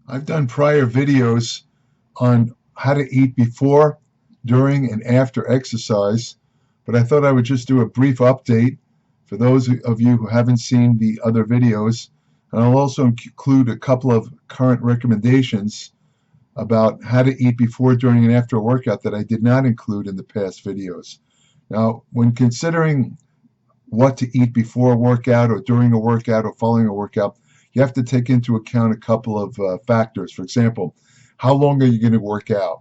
I've done prior videos on how to eat before, during, and after exercise, but I thought I would just do a brief update for those of you who haven't seen the other videos. And I'll also include a couple of current recommendations about how to eat before, during, and after a workout that I did not include in the past videos. Now, when considering what to eat before a workout or during a workout or following a workout, you have to take into account a couple of factors. For example, how long are you going to work out?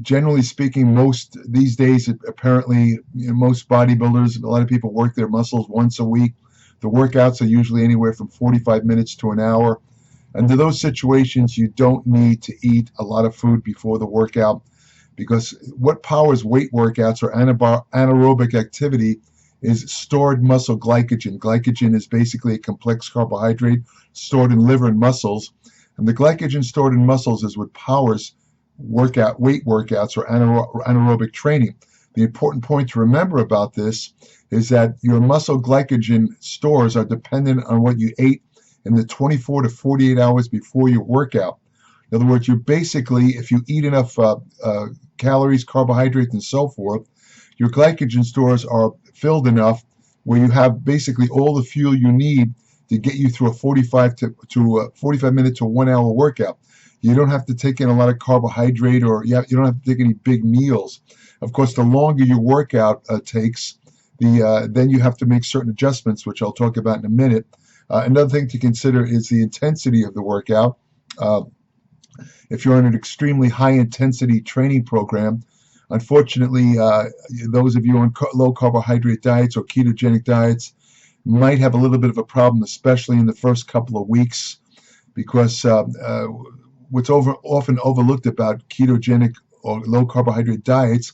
Generally speaking, most these days, apparently, most bodybuilders, a lot of people work their muscles once a week. The workouts are usually anywhere from 45 minutes to an hour. Under those situations, you don't need to eat a lot of food before the workout, because what powers weight workouts or anaerobic activity is stored muscle glycogen. Glycogen is basically a complex carbohydrate stored in liver and muscles, and the glycogen stored in muscles is what powers weight workouts or anaerobic training. The important point to remember about this is that your muscle glycogen stores are dependent on what you ate in the 24 to 48 hours before your workout. In other words, you're basically, if you eat enough calories, carbohydrates, and so forth, your glycogen stores are filled enough where you have basically all the fuel you need to get you through a 45 minute to 1 hour workout. You don't have to take in a lot of carbohydrate, or you don't have to take any big meals. Of course, the longer your workout takes, then you have to make certain adjustments, which I'll talk about in a minute. Another thing to consider is the intensity of the workout. If you're on an extremely high intensity training program, unfortunately, those of you on low carbohydrate diets or ketogenic diets might have a little bit of a problem, especially in the first couple of weeks, because what's often overlooked about ketogenic or low carbohydrate diets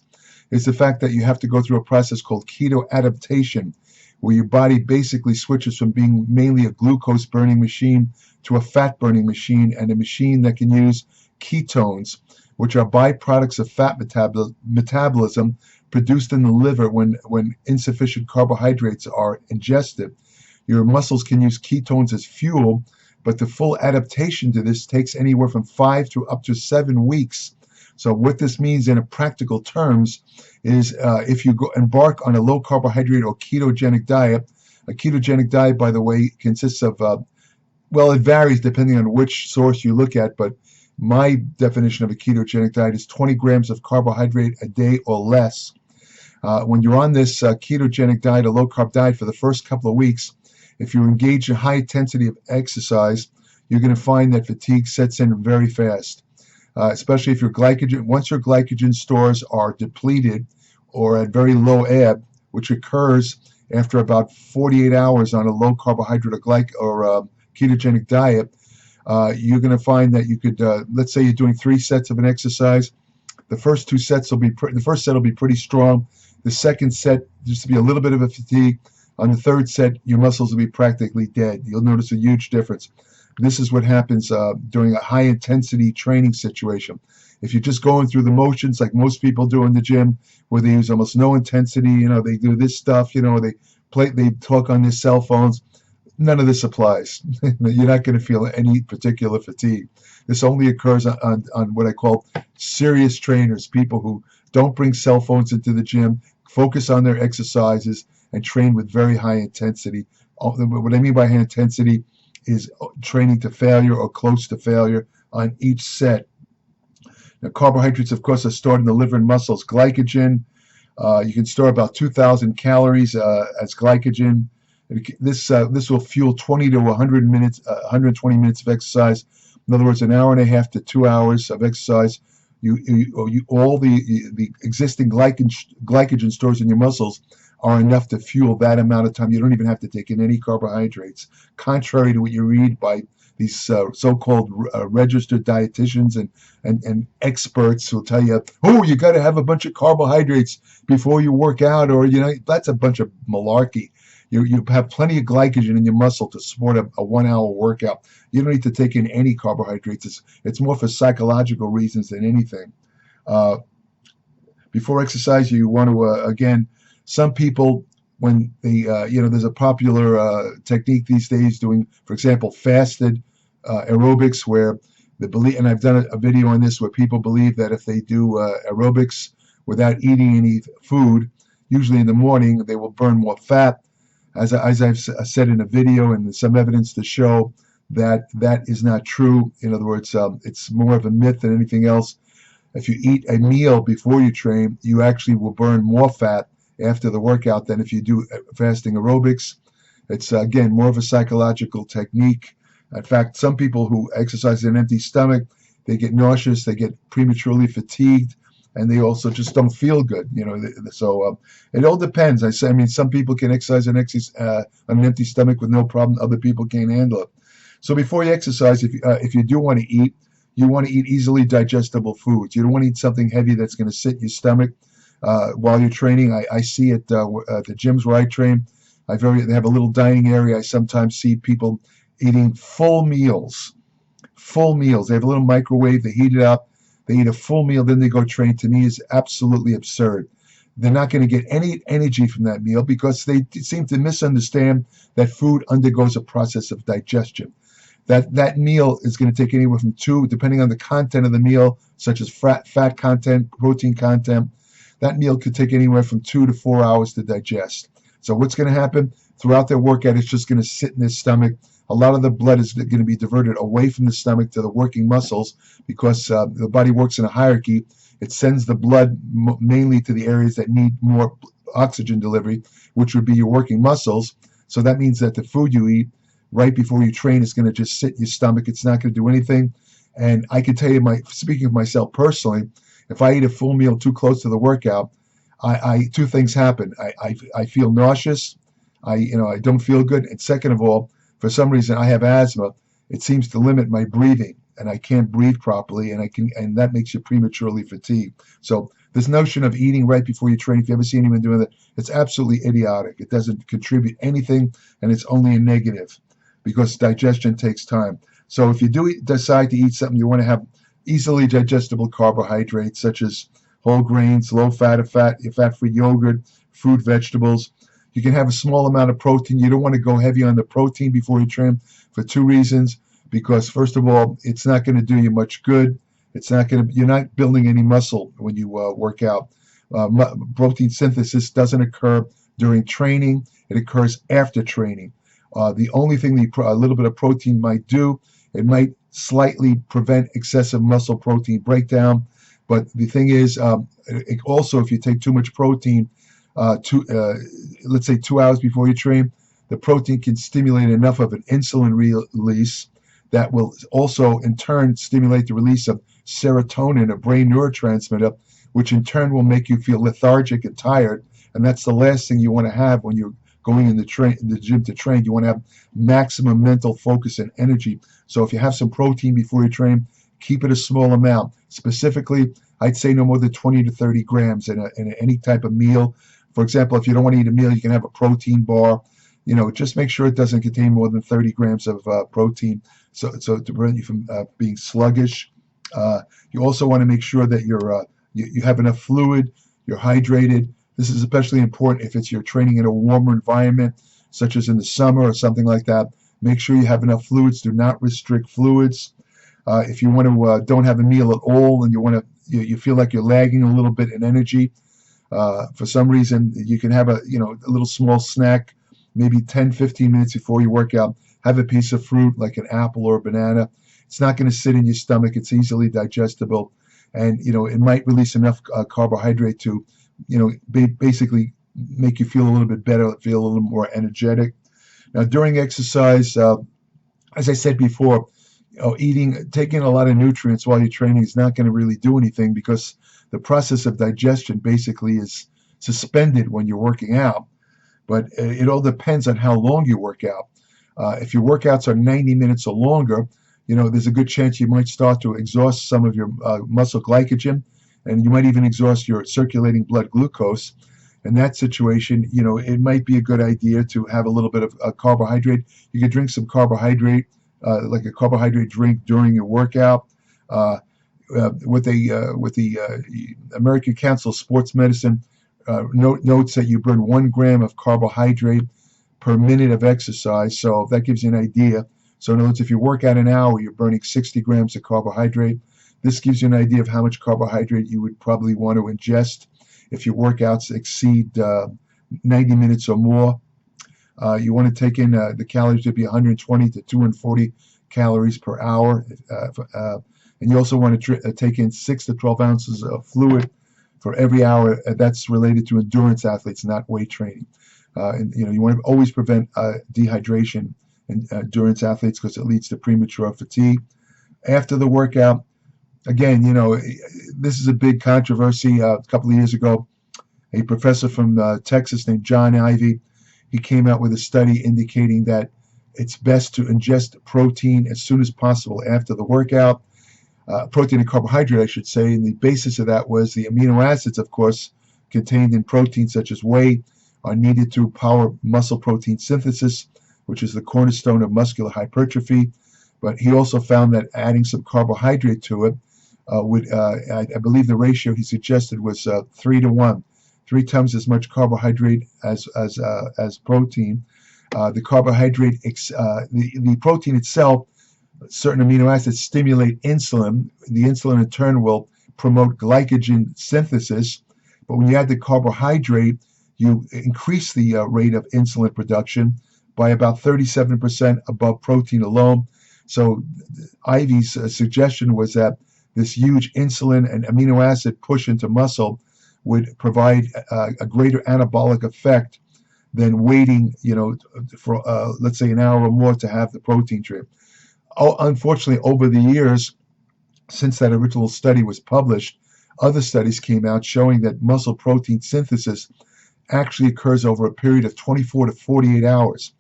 is the fact that you have to go through a process called keto adaptation, where your body basically switches from being mainly a glucose burning machine to a fat burning machine, and a machine that can use ketones, which are byproducts of fat metabolism produced in the liver when insufficient carbohydrates are ingested. Your muscles can use ketones as fuel, but the full adaptation to this takes anywhere from 5 to up to 7 weeks. So what this means in practical terms is if you embark on a low carbohydrate or ketogenic diet, a ketogenic diet, by the way, consists of, well, it varies depending on which source you look at, but my definition of a ketogenic diet is 20 grams of carbohydrate a day or less. When you're on this ketogenic diet, a low-carb diet, for the first couple of weeks, if you engage in high intensity of exercise, you're going to find that fatigue sets in very fast, especially if once your glycogen stores are depleted or at very low ebb, which occurs after about 48 hours on a low carbohydrate or ketogenic diet. You're going to find that you could, let's say you're doing 3 sets of an exercise. The first 2 sets the first set will be pretty strong. The second set, just to be a little bit of a fatigue. On the third set, your muscles will be practically dead. You'll notice a huge difference. This is what happens during a high intensity training situation. If you're just going through the motions like most people do in the gym, where they use almost no intensity, they do this stuff, they talk on their cell phones, none of this applies. You're not going to feel any particular fatigue. This only occurs on what I call serious trainers, people who don't bring cell phones into the gym, focus on their exercises, and train with very high intensity. What I mean by high intensity is training to failure or close to failure on each set. Now, carbohydrates, of course, are stored in the liver and muscles. Glycogen, you can store about 2,000 calories as glycogen. This will fuel 20 to 120 minutes of exercise. In other words, an hour and a half to 2 hours of exercise. All the existing glycogen stores in your muscles are enough to fuel that amount of time. You don't even have to take in any carbohydrates, contrary to what you read by these so-called registered dietitians and experts who will tell you, oh, you got to have a bunch of carbohydrates before you work out, or that's a bunch of malarkey. You have plenty of glycogen in your muscle to support a 1 hour workout. You don't need to take in any carbohydrates. It's more for psychological reasons than anything. Before exercise, you want to, again, some people, when they, there's a popular technique these days doing, for example, fasted aerobics where the belief, and I've done a video on this where people believe that if they do aerobics without eating any food, usually in the morning, they will burn more fat. As I've said in a video, and there's some evidence to show that that is not true. In other words, it's more of a myth than anything else. If you eat a meal before you train, you actually will burn more fat after the workout than if you do fasting aerobics. It's, again, more of a psychological technique. In fact, some people who exercise in an empty stomach, they get nauseous, they get prematurely fatigued, and they also just don't feel good. So it all depends. I mean, some people can exercise on an empty stomach with no problem. Other people can't handle it. So before you exercise, if you do want to eat, you want to eat easily digestible foods. You don't want to eat something heavy that's going to sit in your stomach while you're training. I see at the gyms where I train, they have a little dining area. I sometimes see people eating full meals. They have a little microwave. They heat it up. They eat a full meal, then they go train. To me, is absolutely absurd. They're not going to get any energy from that meal because they seem to misunderstand that food undergoes a process of digestion. That meal is going to take anywhere from 2, depending on the content of the meal, such as fat content, protein content. That meal could take anywhere from 2 to 4 hours to digest. So what's going to happen? Throughout their workout, it's just going to sit in their stomach. A lot of the blood is going to be diverted away from the stomach to the working muscles because the body works in a hierarchy. It sends the blood mainly to the areas that need more oxygen delivery, which would be your working muscles. So that means that the food you eat right before you train is going to just sit in your stomach. It's not going to do anything. And I can tell you, speaking of myself personally, if I eat a full meal too close to the workout, two things happen. I feel nauseous. I don't feel good. And second of all, for some reason, I have asthma. It seems to limit my breathing, and I can't breathe properly, and that makes you prematurely fatigued. So this notion of eating right before you train, if you ever see anyone doing that, it's absolutely idiotic. It doesn't contribute anything, and it's only a negative because digestion takes time. So if you do decide to eat something, you want to have easily digestible carbohydrates such as whole grains, low-fat, fat-free yogurt, fruit, vegetables. You can have a small amount of protein. You don't want to go heavy on the protein before you train for 2 reasons. Because first of all, it's not going to do you much good. You're not building any muscle when you work out. Protein synthesis doesn't occur during training. It occurs after training. The only thing a little bit of protein might do, it might slightly prevent excessive muscle protein breakdown. But the thing is, also if you take too much protein, let's say 2 hours before you train, the protein can stimulate enough of an insulin release that will also in turn stimulate the release of serotonin, a brain neurotransmitter, which in turn will make you feel lethargic and tired. And that's the last thing you want to have when you're going in the gym to train. You want to have maximum mental focus and energy. So if you have some protein before you train, keep it a small amount. Specifically, I'd say no more than 20 to 30 grams in any type of meal. For example, if you don't want to eat a meal, you can have a protein bar. Just make sure it doesn't contain more than 30 grams of protein, so to prevent you from being sluggish. You also want to make sure that you have enough fluid, you're hydrated. This is especially important if you're training in a warmer environment, such as in the summer or something like that. Make sure you have enough fluids. Do not restrict fluids. If you want to don't have a meal at all and you feel like you're lagging a little bit in energy, for some reason, you can have a little small snack, maybe 10-15 minutes before you work out. Have a piece of fruit like an apple or a banana. It's not going to sit in your stomach. It's easily digestible, and it might release enough carbohydrate to basically make you feel a little bit better, feel a little more energetic. Now during exercise, as I said before, taking a lot of nutrients while you're training is not going to really do anything because the process of digestion basically is suspended when you're working out. But it all depends on how long you work out. If your workouts are 90 minutes or longer, there's a good chance you might start to exhaust some of your muscle glycogen, and you might even exhaust your circulating blood glucose. In that situation, it might be a good idea to have a little bit of carbohydrate. You could drink some carbohydrate, like a carbohydrate drink during your workout. With the American Council of Sports Medicine notes that you burn 1 gram of carbohydrate per minute of exercise. So that gives you an idea. So in other words, if you work out an hour, you're burning 60 grams of carbohydrate. This gives you an idea of how much carbohydrate you would probably want to ingest if your workouts exceed 90 minutes or more. You want to take in the calories to be 120 to 240 calories per hour. And you also want to take in 6 to 12 ounces of fluid for every hour. That's related to endurance athletes, not weight training. And you want to always prevent dehydration in endurance athletes because it leads to premature fatigue. After the workout, again, this is a big controversy. A couple of years ago, a professor from Texas named John Ivey, he came out with a study indicating that it's best to ingest protein as soon as possible after the workout. Protein and carbohydrate, I should say, and the basis of that was the amino acids, of course, contained in protein such as whey are needed to power muscle protein synthesis, which is the cornerstone of muscular hypertrophy. But he also found that adding some carbohydrate to it would, I believe the ratio he suggested was 3 to 1, 3 times as much carbohydrate as protein. The carbohydrate, the protein itself, certain amino acids stimulate insulin. The insulin in turn will promote glycogen synthesis. But when you add the carbohydrate, you increase the rate of insulin production by about 37% above protein alone. So Ivey's suggestion was that this huge insulin and amino acid push into muscle would provide a greater anabolic effect than waiting, for let's say an hour or more to have the protein drink. Unfortunately, over the years, since that original study was published, other studies came out showing that muscle protein synthesis actually occurs over a period of 24 to 48 hours.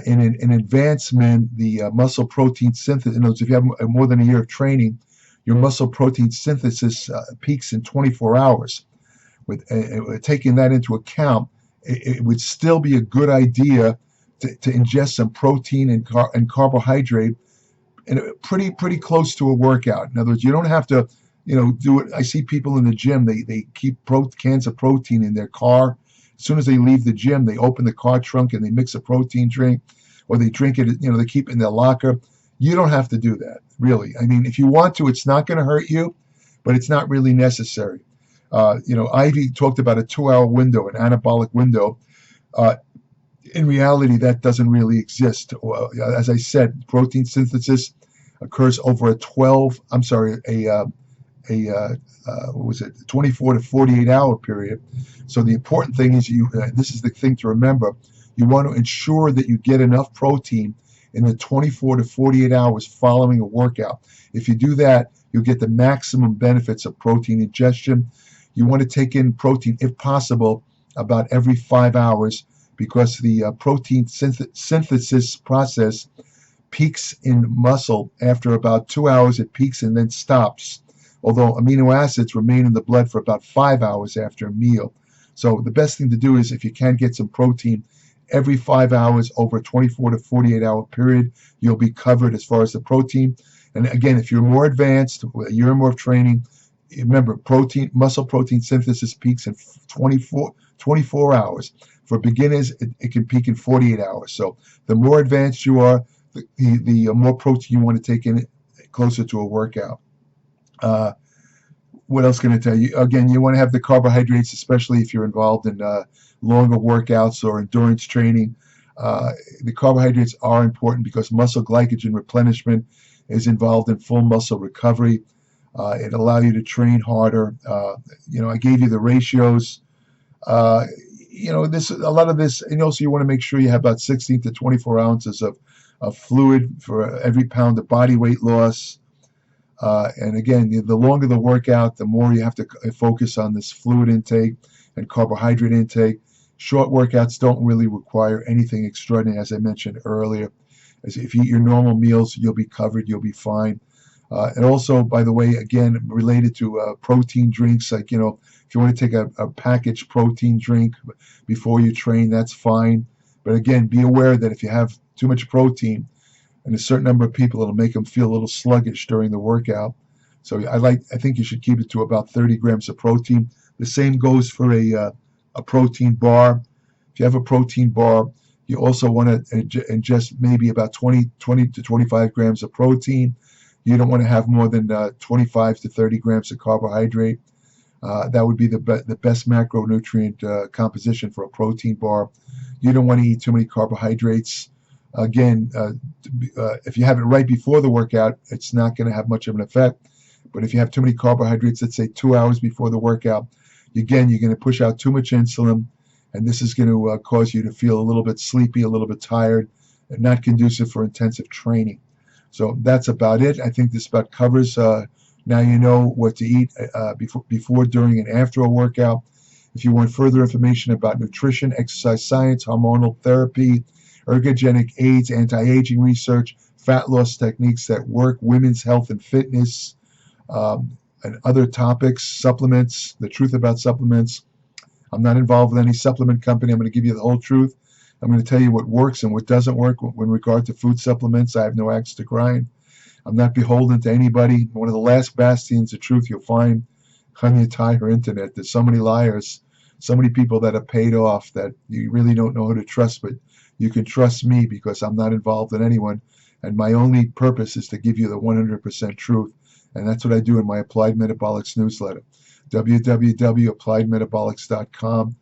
In advanced men, the muscle protein synthesis, in other words, if you have more than a year of training, your muscle protein synthesis peaks in 24 hours. With taking that into account, it would still be a good idea to ingest some protein and carbohydrate pretty close to a workout. In other words, you don't have to do it. I see people in the gym, they keep cans of protein in their car. As soon as they leave the gym, they open the car trunk and they mix a protein drink, or they drink it, they keep it in their locker. You don't have to do that, really. I mean, if you want to, it's not going to hurt you, but it's not really necessary. Ivey talked about a 2-hour window, an anabolic window. In reality, that doesn't really exist. As I said, protein synthesis occurs over a 24 to 48 hour period. So the important thing is this is the thing to remember. You want to ensure that you get enough protein in the 24 to 48 hours following a workout. If you do that, you'll get the maximum benefits of protein ingestion. You want to take in protein, if possible, about every 5 hours, because the protein synthesis process peaks in muscle after about 2 hours. It peaks and then stops, although amino acids remain in the blood for about 5 hours after a meal. So the best thing to do is, if you can get some protein every 5 hours over a 24 to 48 hour period, you'll be covered as far as the protein. And again, if you're more advanced, a year or more of training, remember, muscle protein synthesis peaks in 24 hours. For beginners, it can peak in 48 hours. So the more advanced you are, the more protein you want to take in closer to a workout. What else can I tell you? Again, you want to have the carbohydrates, especially if you're involved in longer workouts or endurance training. The carbohydrates are important because muscle glycogen replenishment is involved in full muscle recovery. It allows you to train harder. I gave you the ratios. A lot of this, and also you want to make sure you have about 16 to 24 ounces of fluid for every pound of body weight loss. And again, the longer the workout, the more you have to focus on this fluid intake and carbohydrate intake. Short workouts don't really require anything extraordinary, as I mentioned earlier. As if you eat your normal meals, you'll be covered, you'll be fine. And also, by the way, again, related to protein drinks, like, if you want to take a packaged protein drink before you train, that's fine. But again, be aware that if you have too much protein, and a certain number of people, it'll make them feel a little sluggish during the workout. So I think you should keep it to about 30 grams of protein. The same goes for a protein bar. If you have a protein bar, You also want to ingest maybe about 20 to 25 grams of protein. You don't want to have more than 25 to 30 grams of carbohydrate. That would be the best macronutrient composition for a protein bar. You don't want to eat too many carbohydrates. Again, if you have it right before the workout, it's not going to have much of an effect. But if you have too many carbohydrates, let's say 2 hours before the workout, again, you're going to push out too much insulin, and this is going to cause you to feel a little bit sleepy, a little bit tired, and not conducive for intensive training. So that's about it. I think this about covers. Now you know what to eat before, during, and after a workout. If you want further information about nutrition, exercise science, hormonal therapy, ergogenic aids, anti-aging research, fat loss techniques that work, women's health and fitness, and other topics, supplements, the truth about supplements. I'm not involved with any supplement company. I'm going to give you the whole truth. I'm going to tell you what works and what doesn't work. In regard to food supplements, I have no axe to grind. I'm not beholden to anybody. One of the last bastions of truth you'll find on the entire internet. There's so many liars, so many people that are paid off that you really don't know who to trust, but you can trust me because I'm not involved in anyone. And my only purpose is to give you the 100% truth. And that's what I do in my Applied Metabolics newsletter, www.appliedmetabolics.com.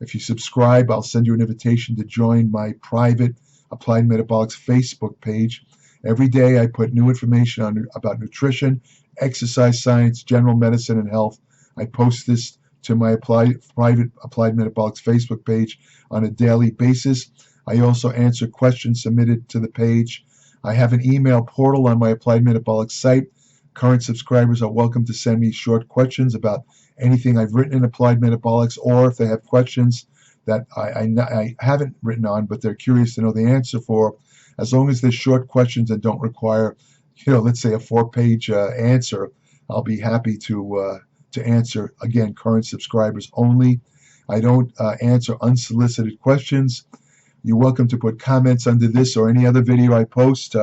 If you subscribe, I'll send you an invitation to join my private Applied Metabolics Facebook page. Every day I put new information about nutrition, exercise science, general medicine, and health. I post this to my private Applied Metabolics Facebook page on a daily basis. I also answer questions submitted to the page. I have an email portal on my Applied Metabolics site. Current subscribers are welcome to send me short questions about anything I've written in Applied Metabolics, or if they have questions that I haven't written on, but they're curious to know the answer for. As long as they're short questions and don't require, let's say a 4-page answer, I'll be happy to answer. Again, current subscribers only. I don't answer unsolicited questions. You're welcome to put comments under this or any other video I post.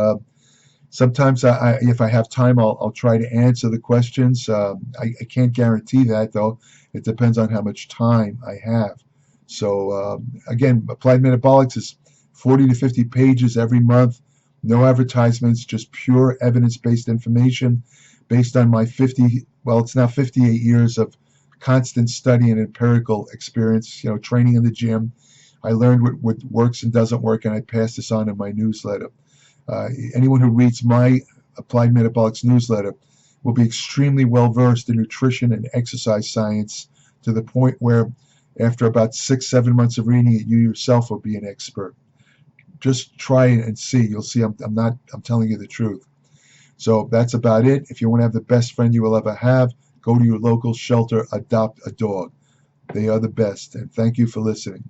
Sometimes, if I have time, I'll try to answer the questions. I can't guarantee that, though. It depends on how much time I have. So, again, Applied Metabolics is 40 to 50 pages every month. No advertisements, just pure evidence-based information based on my it's now 58 years of constant study and empirical experience, training in the gym. I learned what works and doesn't work, and I pass this on in my newsletter. Anyone who reads my Applied Metabolics newsletter will be extremely well versed in nutrition and exercise science, to the point where after about 6-7 months of reading it, you yourself will be an expert. Just try it and see. You'll see I'm telling you the truth. So that's about it. If you want to have the best friend you will ever have, go to your local shelter, adopt a dog. They are the best. And thank you for listening.